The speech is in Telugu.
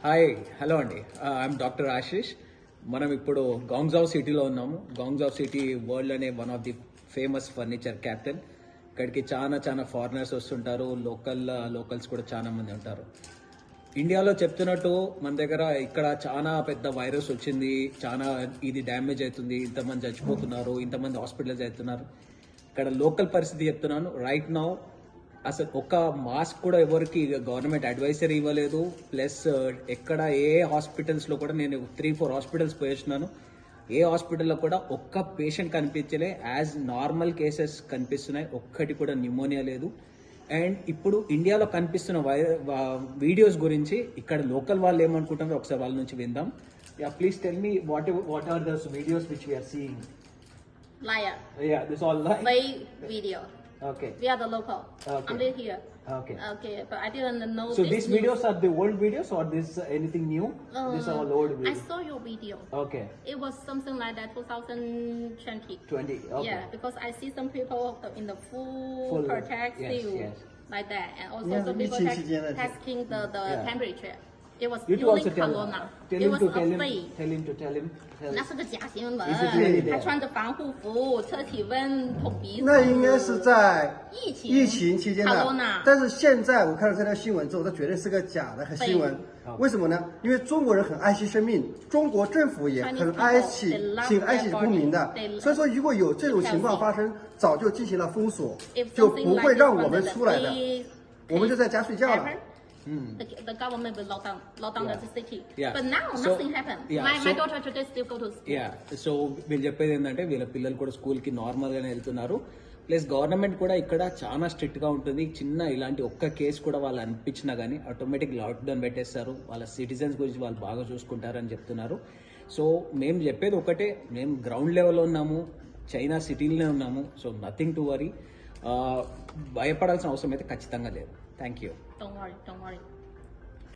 హాయ్ హలో అండి, ఐఎమ్ డాక్టర్ ఆశిష్. మనం ఇప్పుడు గాంగ్జావ్ సిటీలో ఉన్నాము. గాంగ్జావ్ సిటీ వరల్డ్ అనే one of the famous furniture capital. ఇక్కడికి చాలా ఫారినర్స్ వస్తుంటారు, లోకల్స్ కూడా చాలా మంది ఉంటారు. ఇండియాలో చెప్తున్నట్టు మన దగ్గర ఇక్కడ చాలా పెద్ద వైరస్ వచ్చింది, చాలా ఇది డ్యామేజ్ అవుతుంది, ఇంతమంది చచ్చిపోతున్నారు, ఇంతమంది హాస్పిటల్స్ అవుతున్నారు. ఇక్కడ లోకల్ పరిస్థితి చెప్తున్నాను. రైట్ నౌ అసలు ఒక్క మాస్క్ కూడా ఎవరికి గవర్నమెంట్ అడ్వైజరీ ఇవ్వలేదు. ప్లస్ ఎక్కడ ఏ హాస్పిటల్స్లో కూడా నేను 3-4 హాస్పిటల్స్ పోయేసినాను. ఏ హాస్పిటల్లో కూడా ఒక్క పేషెంట్ కనిపించలే. యాజ్ నార్మల్ కేసెస్ కనిపిస్తున్నాయి, ఒక్కటి కూడా న్యూమోనియా లేదు. అండ్ ఇప్పుడు ఇండియాలో కనిపిస్తున్న వీడియోస్ గురించి ఇక్కడ లోకల్ వాళ్ళు ఏమనుకుంటారో ఒకసారి వాళ్ళ నుంచి విందాం. Please tell me what are those videos which we're seeing. Liar. Yeah, this all lie. Fake video. Okay. We are the local. Okay. I'm live here. Okay. Okay, but I didn't know. So this these videos are the old videos or this anything new? These are all old I videos. saw your video. Okay. It was something like that 2020. 20. Okay. Yeah, because I see some people in the full protect yes, still yes. like that, and also Yeah, some people 疫情期间的。 testing the Yeah. temperature. It was You too also during tell corona. tell It him was to a tell him fake. tell him. 那是个假新闻， Is it really there? 还穿着防护服、测体温、捅鼻子。那应该是在疫情期间的 Corona。但是现在我看到这条新闻之后，它绝对是个假的和新闻。为什么呢？因为中国人很爱惜生命，中国政府也很爱惜公民的，所以说如果有这种情况发生，早就进行了封锁，就不会让我们出来的，我们就在家睡觉了。The government will lock down the city. Yeah. But now So- nothing happened. Yeah, My so- daughter today still go to school. So వీళ్ళు చెప్పేది ఏంటంటే వీళ్ళ పిల్లలు కూడా స్కూల్కి నార్మల్గానే వెళ్తున్నారు. ప్లస్ గవర్నమెంట్ కూడా ఇక్కడ చాలా స్ట్రిక్ట్గా ఉంటుంది. చిన్న ఇలాంటి ఒక్క కేసు కూడా వాళ్ళు అనిపించినా కానీ ఆటోమేటిక్ లాక్డౌన్ పెట్టేస్తారు. వాళ్ళ సిటిజన్స్ గురించి వాళ్ళు బాగా చూసుకుంటారని చెప్తున్నారు. సో మేము చెప్పేది ఒకటే, మేము గ్రౌండ్ లెవెల్లో ఉన్నాము, చైనా సిటీలోనే ఉన్నాము. So nothing to worry. భయపడాల్సిన అవసరం అయితే ఖచ్చితంగా లేదు. Thank you. Don't worry.